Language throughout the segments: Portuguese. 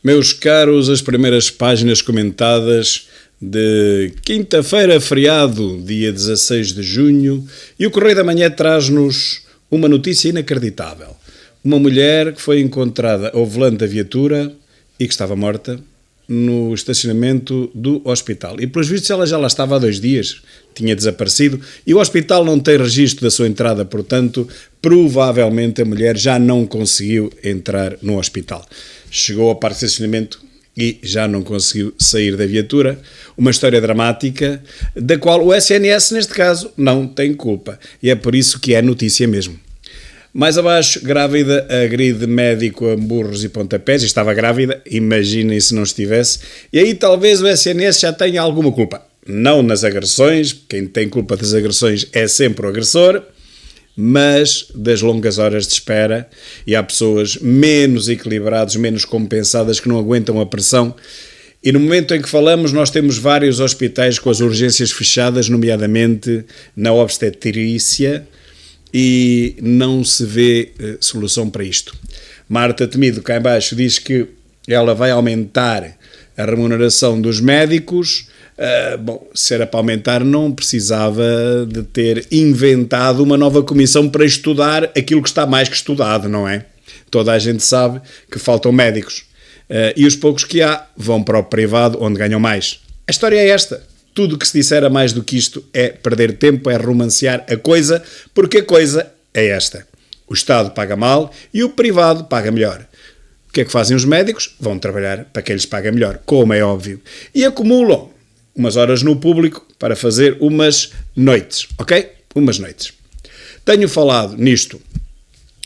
Meus caros, as primeiras páginas comentadas de quinta-feira, feriado, dia 16 de junho, e o Correio da Manhã traz-nos uma notícia inacreditável. Uma mulher que foi encontrada ao volante da viatura e que estava morta no estacionamento do hospital. E, pelos vistos, ela já lá estava há 2 dias, tinha desaparecido, e o hospital não tem registro da sua entrada, portanto, provavelmente a mulher já não conseguiu entrar no hospital. Chegou ao parque de estacionamento e já não conseguiu sair da viatura. Uma história dramática, da qual o SNS, neste caso, não tem culpa. E é por isso que é notícia mesmo. Mais abaixo, grávida agride médico a murros e pontapés. E estava grávida, imaginem se não estivesse. E aí talvez o SNS já tenha alguma culpa. Não nas agressões, quem tem culpa das agressões é sempre o agressor, mas das longas horas de espera, e há pessoas menos equilibradas, menos compensadas, que não aguentam a pressão. E no momento em que falamos, nós temos vários hospitais com as urgências fechadas, nomeadamente na obstetrícia, e não se vê solução para isto. Marta Temido, cá em baixo, diz que ela vai aumentar a remuneração dos médicos. Se era para aumentar, não precisava de ter inventado uma nova comissão para estudar aquilo que está mais que estudado, não é? Toda a gente sabe que faltam médicos. E os poucos que há vão para o privado, onde ganham mais. A história é esta. Tudo o que se disser a mais do que isto é perder tempo, é romancear a coisa, porque a coisa é esta. O Estado paga mal e o privado paga melhor. O que é que fazem os médicos? Vão trabalhar para quem lhes paga melhor, como é óbvio. E acumulam umas horas no público para fazer umas noites, ok? Umas noites. Tenho falado nisto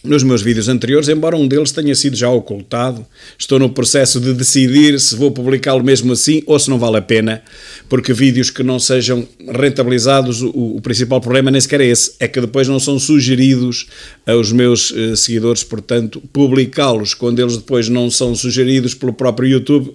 nos meus vídeos anteriores, embora um deles tenha sido já ocultado. Estou no processo de decidir se vou publicá-lo mesmo assim ou se não vale a pena, porque vídeos que não sejam rentabilizados, o principal problema nem sequer é esse, é que depois não são sugeridos aos meus seguidores, portanto, publicá-los quando eles depois não são sugeridos pelo próprio YouTube,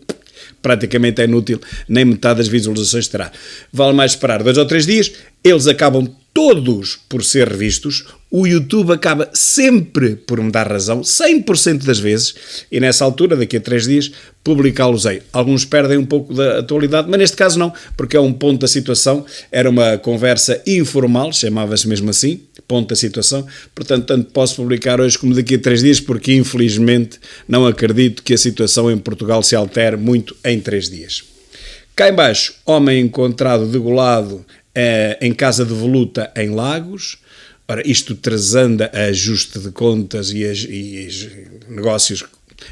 praticamente é inútil, nem metade das visualizações terá. Vale mais esperar 2 ou 3 dias, eles acabam todos por ser revistos, o YouTube acaba sempre por me dar razão, 100% das vezes, e nessa altura, daqui a 3 dias, publicá-los-ei. Alguns perdem um pouco da atualidade, mas neste caso não, porque é um ponto da situação, era uma conversa informal, chamava-se mesmo assim, ponto da situação, portanto, tanto posso publicar hoje como daqui a 3 dias, porque infelizmente não acredito que a situação em Portugal se altere muito em 3 dias. Cá em baixo, homem encontrado degolado em casa de voluta em Lagos. Ora, isto trasanda a ajuste de contas e negócios,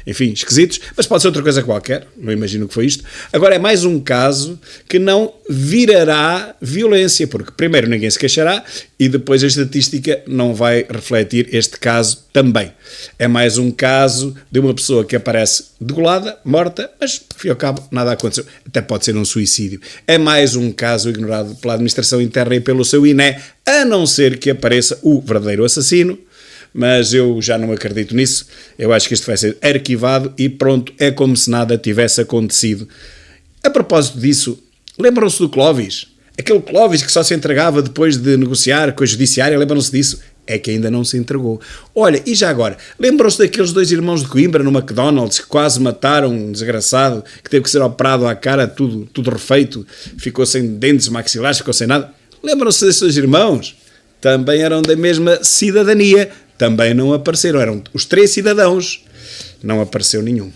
enfim, esquisitos, mas pode ser outra coisa qualquer, não imagino que foi isto. Agora é mais um caso que não virará violência, porque primeiro ninguém se queixará e depois a estatística não vai refletir este caso também. É mais um caso de uma pessoa que aparece degolada, morta, mas, ao fim e ao cabo, nada aconteceu. Até pode ser um suicídio. É mais um caso ignorado pela administração interna e pelo seu INE, a não ser que apareça o verdadeiro assassino, mas eu já não acredito nisso. Eu acho que isto vai ser arquivado e pronto, é como se nada tivesse acontecido. A propósito disso, lembram-se do Clóvis? Aquele Clóvis que só se entregava depois de negociar com a judiciária, lembram-se disso? É que ainda não se entregou. Olha, e já agora, lembram-se daqueles 2 irmãos de Coimbra no McDonald's que quase mataram um desgraçado, que teve que ser operado à cara, tudo refeito, ficou sem dentes maxilares, ficou sem nada? Lembram-se desses 2 irmãos? Também eram da mesma cidadania, também não apareceram, eram os 3 cidadãos, não apareceu nenhum.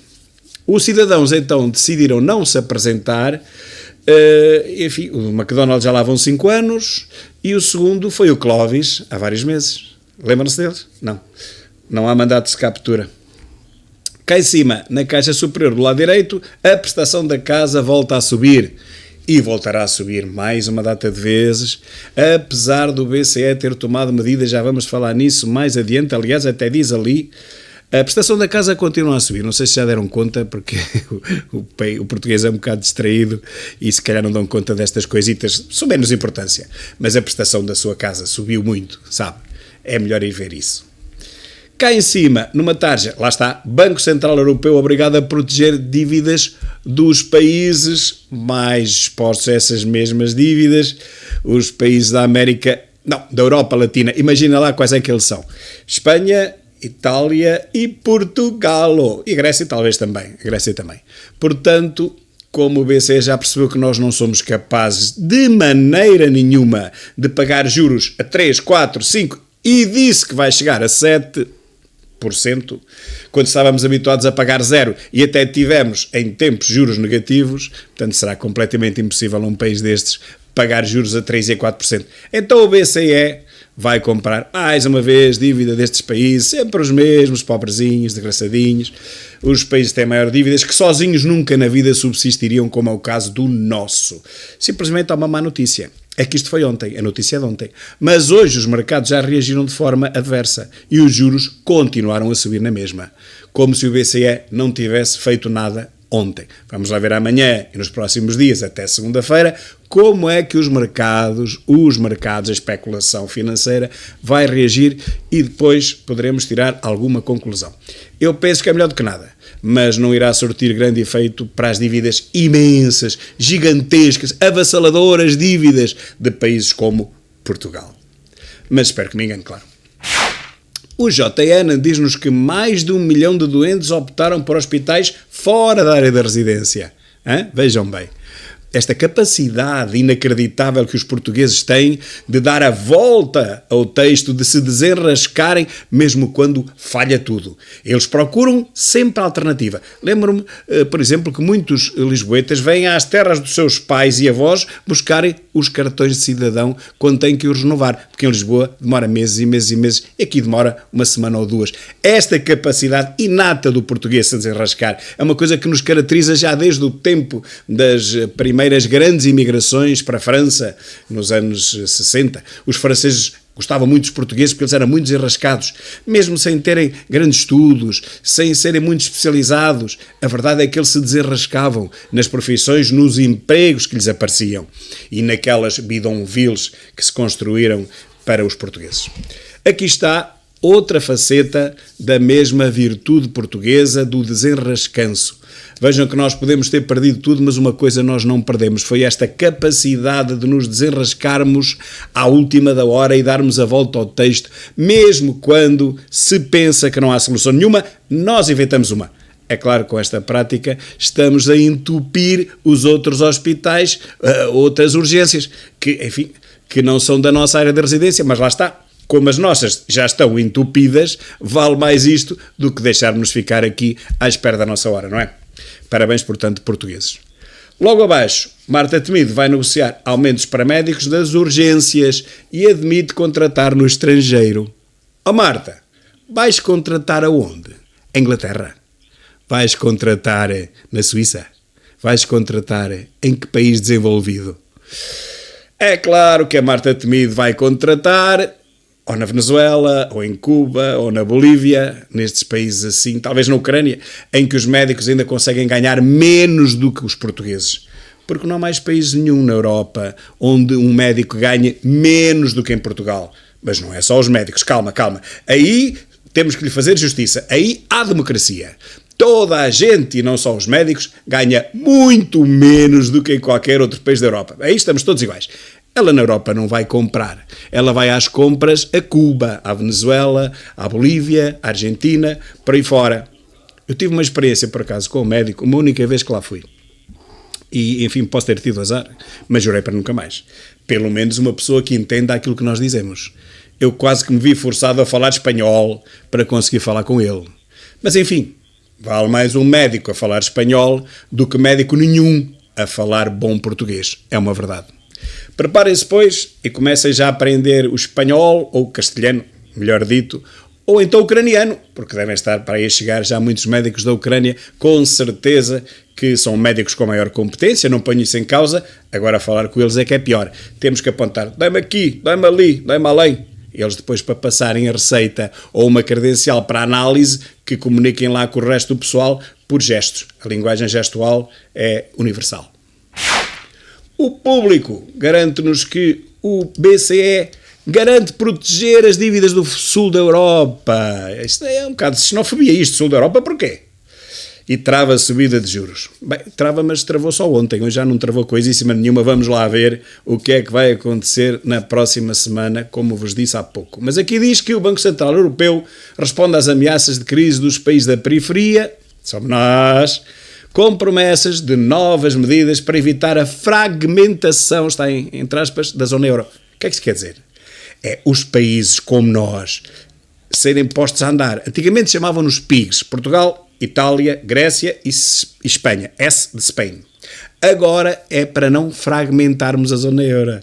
Os cidadãos então decidiram não se apresentar, enfim, o McDonald's já lá vão 5 anos, e o segundo foi o Clóvis, há vários meses. Lembram-se deles? Não. Não há mandato de captura. Cá em cima, na caixa superior do lado direito, a prestação da casa volta a subir. E voltará a subir mais uma data de vezes, apesar do BCE ter tomado medidas, já vamos falar nisso mais adiante, aliás até diz ali, a prestação da casa continua a subir, não sei se já deram conta, porque o português é um bocado distraído e se calhar não dão conta destas coisitas, são menos importância, mas a prestação da sua casa subiu muito, sabe? É melhor ir ver isso. Cá em cima, numa tarja, lá está, Banco Central Europeu obrigado a proteger dívidas dos países mais expostos a essas mesmas dívidas, os países da América, não, da Europa Latina, imagina lá quais é que eles são. Espanha, Itália e Portugal. E Grécia talvez também. A Grécia também. Portanto, como o BCE já percebeu que nós não somos capazes de maneira nenhuma de pagar juros a 3, 4, 5 e disse que vai chegar a 7%, quando estávamos habituados a pagar 0 e até tivemos em tempos juros negativos, portanto será completamente impossível num país destes pagar juros a 3 e a 4%. Então o BCE vai comprar mais uma vez dívida destes países, sempre os mesmos, pobrezinhos, desgraçadinhos, os países têm maior dívidas que sozinhos nunca na vida subsistiriam, como é o caso do nosso. Simplesmente há uma má notícia. É que isto foi ontem, a notícia é de ontem. Mas hoje os mercados já reagiram de forma adversa e os juros continuaram a subir na mesma. Como se o BCE não tivesse feito nada ontem. Vamos lá ver amanhã e nos próximos dias, até segunda-feira, como é que os mercados, a especulação financeira, vai reagir e depois poderemos tirar alguma conclusão. Eu penso que é melhor do que nada, mas não irá surtir grande efeito para as dívidas imensas, gigantescas, avassaladoras dívidas de países como Portugal. Mas espero que me engane, claro. O JN diz-nos que mais de 1 milhão de doentes optaram por hospitais fora da área da residência. Vejam bem. Esta capacidade inacreditável que os portugueses têm de dar a volta ao texto, de se desenrascarem mesmo quando falha tudo. Eles procuram sempre a alternativa. Lembro-me, por exemplo, que muitos lisboetas vêm às terras dos seus pais e avós buscarem os cartões de cidadão quando têm que os renovar, porque em Lisboa demora meses e meses e meses, e aqui demora uma semana ou duas. Esta capacidade inata do português de se desenrascar é uma coisa que nos caracteriza já desde o tempo das primeiras grandes imigrações para a França, nos anos 60. Os franceses gostavam muito dos portugueses porque eles eram muito desenrascados, mesmo sem terem grandes estudos, sem serem muito especializados. A verdade é que eles se desenrascavam nas profissões, nos empregos que lhes apareciam e naquelas bidonvilles que se construíram para os portugueses. Aqui está outra faceta da mesma virtude portuguesa do desenrascanço. Vejam que nós podemos ter perdido tudo, mas uma coisa nós não perdemos, foi esta capacidade de nos desenrascarmos à última da hora e darmos a volta ao texto, mesmo quando se pensa que não há solução nenhuma, nós inventamos uma. É claro que com esta prática estamos a entupir os outros hospitais, outras urgências, que, enfim, que não são da nossa área de residência, mas lá está. Como as nossas já estão entupidas, vale mais isto do que deixarmos ficar aqui à espera da nossa hora, não é? Parabéns, portanto, portugueses. Logo abaixo, Marta Temido vai negociar aumentos para médicos das urgências e admite contratar no estrangeiro. Oh Marta, vais contratar aonde? Em Inglaterra? Vais contratar na Suíça? Vais contratar em que país desenvolvido? É claro que a Marta Temido vai contratar ou na Venezuela, ou em Cuba, ou na Bolívia, nestes países assim, talvez na Ucrânia, em que os médicos ainda conseguem ganhar menos do que os portugueses. Porque não há mais país nenhum na Europa onde um médico ganhe menos do que em Portugal. Mas não é só os médicos, calma. Aí temos que lhe fazer justiça, aí há democracia. Toda a gente, e não só os médicos, ganha muito menos do que em qualquer outro país da Europa. Aí estamos todos iguais. Ela na Europa não vai comprar. Ela vai às compras a Cuba, à Venezuela, à Bolívia, à Argentina, por aí fora. Eu tive uma experiência, por acaso, com o médico, uma única vez que lá fui. E, enfim, posso ter tido azar, mas jurei para nunca mais. Pelo menos uma pessoa que entenda aquilo que nós dizemos. Eu quase que me vi forçado a falar espanhol para conseguir falar com ele. Mas, enfim, vale mais um médico a falar espanhol do que médico nenhum a falar bom português. É uma verdade. Preparem-se, pois, e comecem já a aprender o espanhol, ou o castelhano, melhor dito, ou então o ucraniano, porque devem estar para aí a chegar já muitos médicos da Ucrânia, com certeza que são médicos com maior competência, não ponho isso em causa, agora falar com eles é que é pior. Temos que apontar, dá-me aqui, dá-me ali, dá-me além. Eles depois, para passarem a receita ou uma credencial para análise, que comuniquem lá com o resto do pessoal por gestos. A linguagem gestual é universal. O público garante-nos que o BCE garante proteger as dívidas do sul da Europa. Isto é um bocado de xenofobia, isto, sul da Europa, porquê? e trava a subida de juros. Bem, trava, mas travou só ontem, hoje já não travou coisíssima nenhuma. Vamos lá ver o que é que vai acontecer na próxima semana, como vos disse há pouco. Mas aqui diz que o Banco Central Europeu responde às ameaças de crise dos países da periferia, somos nós, com promessas de novas medidas para evitar a fragmentação, está entre aspas, da zona euro. O que é que isso quer dizer? É os países como nós serem postos a andar. Antigamente chamavam-nos PIGs, Portugal, Itália, Grécia e Espanha, S de Spain. Agora é para não fragmentarmos a zona euro.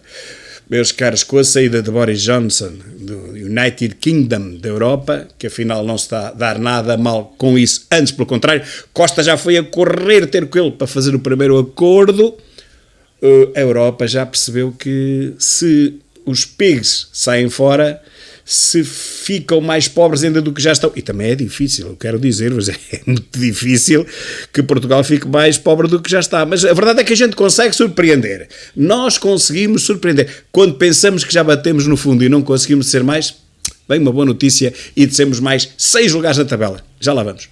Meus caros, com a saída de Boris Johnson do United Kingdom da Europa, que afinal não se está a dar nada mal com isso, antes pelo contrário, Costa já foi a correr ter com ele para fazer o primeiro acordo, a Europa já percebeu que se os PIGs saem fora, se ficam mais pobres ainda do que já estão. E também é difícil, eu quero dizer-vos, é muito difícil que Portugal fique mais pobre do que já está. Mas a verdade é que a gente consegue surpreender. Nós conseguimos surpreender. Quando pensamos que já batemos no fundo e não conseguimos ser mais, vem uma boa notícia e descemos mais 6 lugares na tabela. Já lá vamos.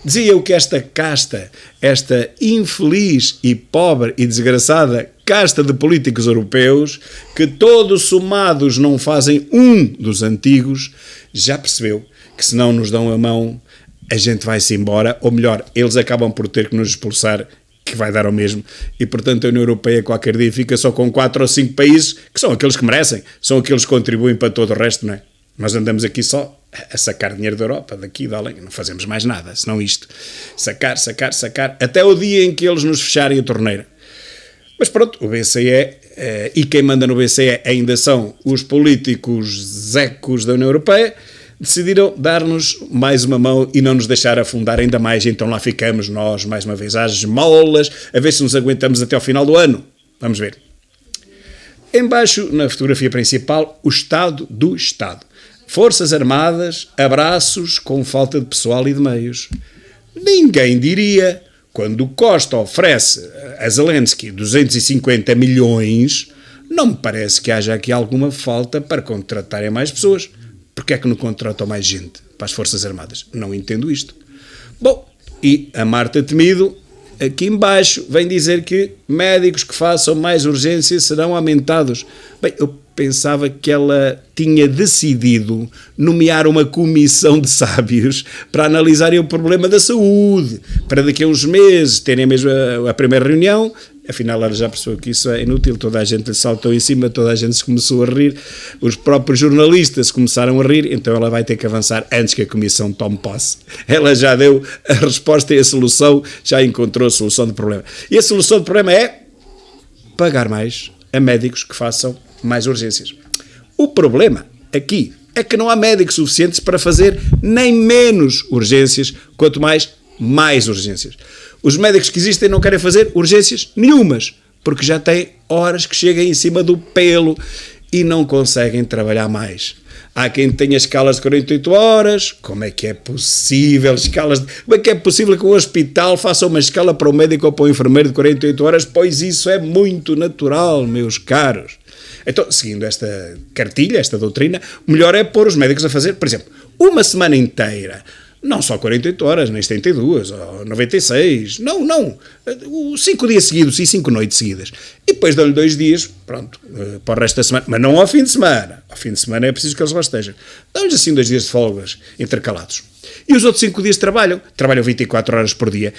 Dizia eu que esta casta, esta infeliz e pobre e desgraçada casta de políticos europeus, que todos somados não fazem um dos antigos, já percebeu que se não nos dão a mão, a gente vai-se embora, ou melhor, eles acabam por ter que nos expulsar, que vai dar ao mesmo, e portanto a União Europeia qualquer dia fica só com 4 ou 5 países, que são aqueles que merecem, são aqueles que contribuem para todo o resto, não é? Nós andamos aqui só a sacar dinheiro da Europa, daqui e de além, não fazemos mais nada, senão isto. Sacar, até o dia em que eles nos fecharem a torneira. Mas pronto, o BCE, e quem manda no BCE ainda são os políticos zecos da União Europeia, decidiram dar-nos mais uma mão e não nos deixar afundar ainda mais, então lá ficamos nós, mais uma vez, às molas, a ver se nos aguentamos até ao final do ano. Vamos ver. Embaixo, na fotografia principal, o estado do Estado. Forças Armadas, abraços com falta de pessoal e de meios. Ninguém diria, quando o Costa oferece a Zelensky 250 milhões, não me parece que haja aqui alguma falta para contratarem mais pessoas. Porquê é que não contratam mais gente para as Forças Armadas? Não entendo isto. Bom, e a Marta Temido, aqui embaixo, vem dizer que médicos que façam mais urgências serão aumentados. Bem, eu pensava que ela tinha decidido nomear uma comissão de sábios para analisarem o problema da saúde, para daqui a uns meses terem mesmo a primeira reunião. Afinal, ela já percebeu que isso é inútil, toda a gente lhe saltou em cima, toda a gente se começou a rir, os próprios jornalistas começaram a rir, então ela vai ter que avançar antes que a comissão tome posse. Ela já deu a resposta e a solução, já encontrou a solução do problema. E a solução do problema é pagar mais a médicos que façam mais urgências. O problema aqui é que não há médicos suficientes para fazer nem menos urgências, quanto mais urgências. Os médicos que existem não querem fazer urgências nenhumas, porque já têm horas que chegam em cima do pelo e não conseguem trabalhar mais. Há quem tenha escalas de 48 horas, como é que é possível como é que é possível que um hospital faça uma escala para o médico ou para o enfermeiro de 48 horas? Pois isso é muito natural, meus caros. Então, seguindo esta cartilha, esta doutrina, o melhor é pôr os médicos a fazer, por exemplo, uma semana inteira, não só 48 horas, nem 72, ou 96, não, 5 dias seguidos e 5 noites seguidas. E depois dão-lhe 2 dias, pronto, para o resto da semana, mas não ao fim de semana. Ao fim de semana é preciso que eles lá estejam. Dão-lhes assim 2 dias de folgas intercalados. E os outros 5 dias trabalham 24 horas por dia.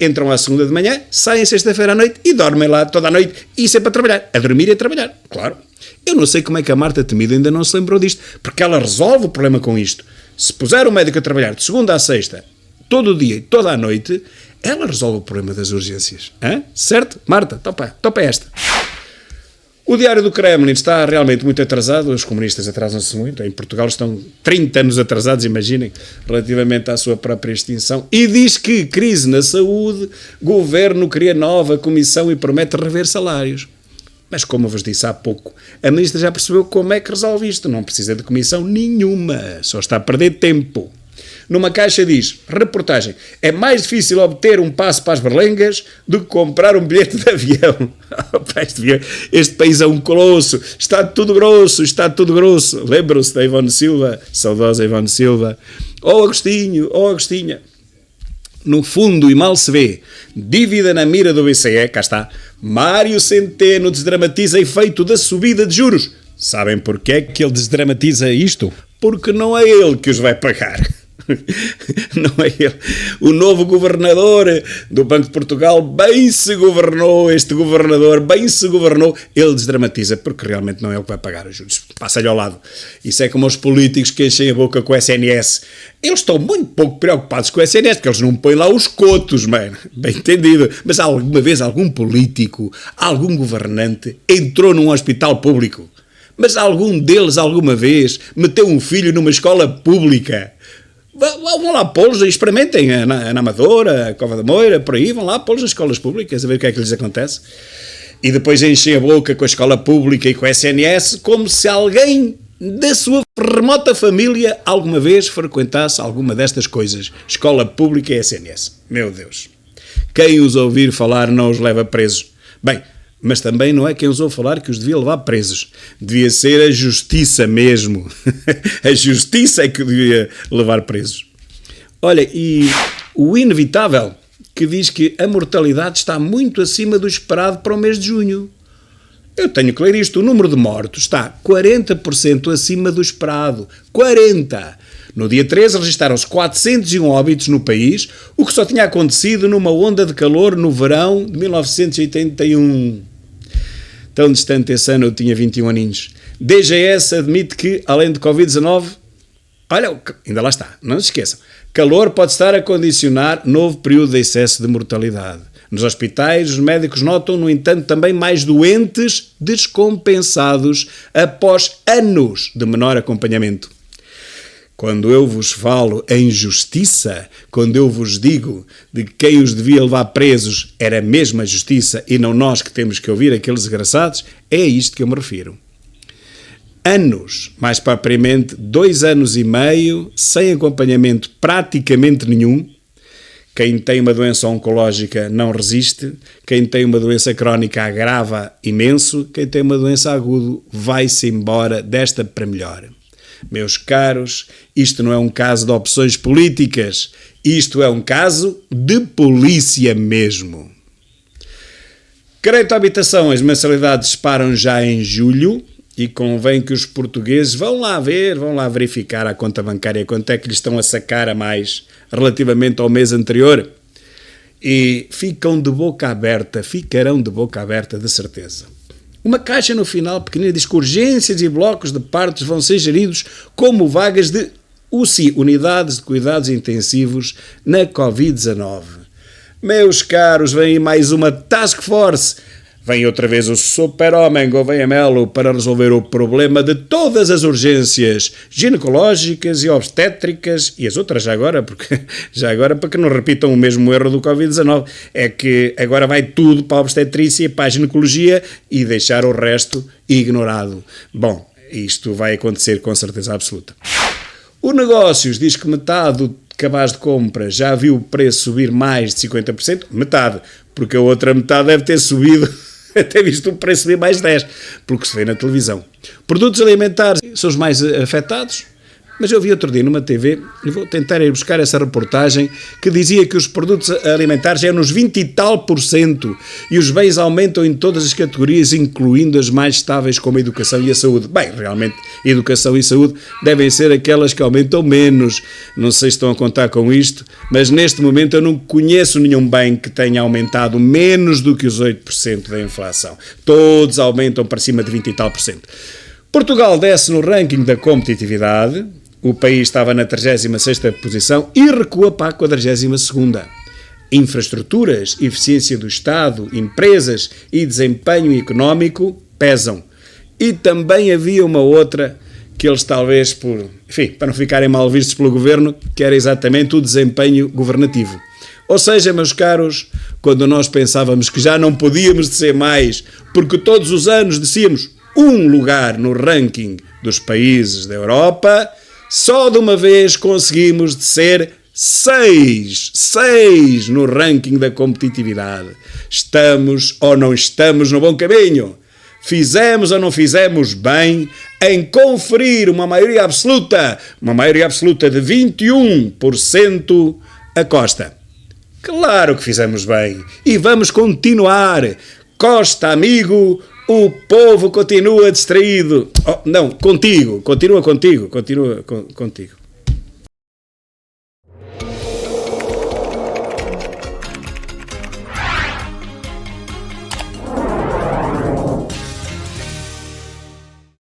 Entram à segunda de manhã, saem sexta-feira à noite e dormem lá toda a noite. E isso é para trabalhar, a dormir e a trabalhar, claro. Eu não sei como é que a Marta Temido ainda não se lembrou disto, porque ela resolve o problema com isto. Se puser o médico a trabalhar de segunda à sexta, todo o dia e toda a noite, ela resolve o problema das urgências. Hã? Certo? Marta, topa esta. O Diário do Kremlin está realmente muito atrasado, os comunistas atrasam-se muito, em Portugal estão 30 anos atrasados, imaginem, relativamente à sua própria extinção, e diz que crise na saúde, governo cria nova comissão e promete rever salários. Mas como eu vos disse há pouco, a ministra já percebeu como é que resolve isto, não precisa de comissão nenhuma, só está a perder tempo. Numa caixa diz, reportagem, é mais difícil obter um passe para as berlengas do que comprar um bilhete de avião. Este país é um colosso, está tudo grosso. Lembram-se da Ivone Silva, saudosa Ivone Silva. Agostinho, Agostinha. no fundo e mal se vê, dívida na mira do BCE, cá está, Mário Centeno desdramatiza efeito da subida de juros. Sabem porquê é que ele desdramatiza isto? Porque não é ele que os vai pagar. Não é ele. O novo governador do Banco de Portugal bem se governou, ele desdramatiza, porque realmente não é ele que vai pagar os juros. Passa-lhe ao lado. Isso é como os políticos que enchem a boca com o SNS. Eles estão muito pouco preocupados com o SNS, porque eles não põem lá os cotos, mano. Bem entendido. Mas alguma vez algum político, algum governante entrou num hospital público? Mas algum deles, alguma vez, meteu um filho numa escola pública? Vão lá pô-los, experimentem na Amadora, a Cova da Moira, por aí, vão lá pô-los nas escolas públicas, a ver o que é que lhes acontece. E depois enchem a boca com a escola pública e com o SNS, como se alguém da sua remota família alguma vez frequentasse alguma destas coisas. Escola pública e SNS. Meu Deus. Quem os ouvir falar não os leva presos. Bem, mas também não é quem os ouve falar que os devia levar presos. Devia ser a justiça mesmo. A justiça é que devia levar presos. Olha, e o inevitável, que diz que a mortalidade está muito acima do esperado para o mês de junho. Eu tenho que ler isto. O número de mortos está 40% acima do esperado. 40%! No dia 13 registaram-se 401 óbitos no país, o que só tinha acontecido numa onda de calor no verão de 1981. Tão distante esse ano, eu tinha 21 aninhos. DGS admite que, além de Covid-19, olha, ainda lá está, não se esqueçam, calor pode estar a condicionar novo período de excesso de mortalidade. Nos hospitais, os médicos notam, no entanto, também mais doentes descompensados após anos de menor acompanhamento. Quando eu vos falo em justiça, quando eu vos digo de que quem os devia levar presos era mesmo a justiça e não nós que temos que ouvir aqueles desgraçados, é a isto que eu me refiro. Anos, mais propriamente 2 anos e meio, sem acompanhamento praticamente nenhum. Quem tem uma doença oncológica não resiste, quem tem uma doença crónica agrava imenso, quem tem uma doença aguda vai-se embora desta para melhor. Meus caros, isto não é um caso de opções políticas, isto é um caso de polícia mesmo. Crédito à habitação, as mensalidades disparam já em julho e convém que os portugueses vão lá verificar a conta bancária quanto é que lhes estão a sacar a mais relativamente ao mês anterior e ficarão de boca aberta de certeza. Uma caixa no final pequenina diz que urgências e blocos de partos vão ser geridos como vagas de UCI, Unidades de Cuidados Intensivos, na Covid-19. Meus caros, vem aí mais uma task force. Vem outra vez o super-homem Gouveia Melo para resolver o problema de todas as urgências ginecológicas e obstétricas e as outras já agora para que não repitam o mesmo erro do Covid-19. É que agora vai tudo para a obstetrícia e para a ginecologia e deixar o resto ignorado. Bom, isto vai acontecer com certeza absoluta. O Negócios diz que metade do cabaz de compra já viu o preço subir mais de 50%. Metade, porque a outra metade deve ter subido até visto o preço subir mais de 10%, porque se vê na televisão. Produtos alimentares são os mais afetados, mas eu vi outro dia numa TV, e vou tentar ir buscar essa reportagem, que dizia que os produtos alimentares é nos 20 e tal %, e os bens aumentam em todas as categorias, incluindo as mais estáveis como a educação e a saúde. Bem, realmente, educação e saúde devem ser aquelas que aumentam menos. Não sei se estão a contar com isto, mas neste momento eu não conheço nenhum bem que tenha aumentado menos do que os 8% da inflação. Todos aumentam para cima de 20 e tal %. Portugal desce no ranking da competitividade. O país estava na 36ª posição e recua para a 42ª. Infraestruturas, eficiência do Estado, empresas e desempenho económico pesam. E também havia uma outra que eles talvez para não ficarem mal vistos pelo governo, que era exatamente o desempenho governativo. Ou seja, meus caros, quando nós pensávamos que já não podíamos descer mais, porque todos os anos descíamos um lugar no ranking dos países da Europa, só de uma vez conseguimos descer 6 no ranking da competitividade. Estamos ou não estamos no bom caminho? Fizemos ou não fizemos bem em conferir uma maioria absoluta de 21% a Costa? Claro que fizemos bem. E vamos continuar. Costa, amigo, o povo continua distraído. Oh, não, contigo. Continua contigo.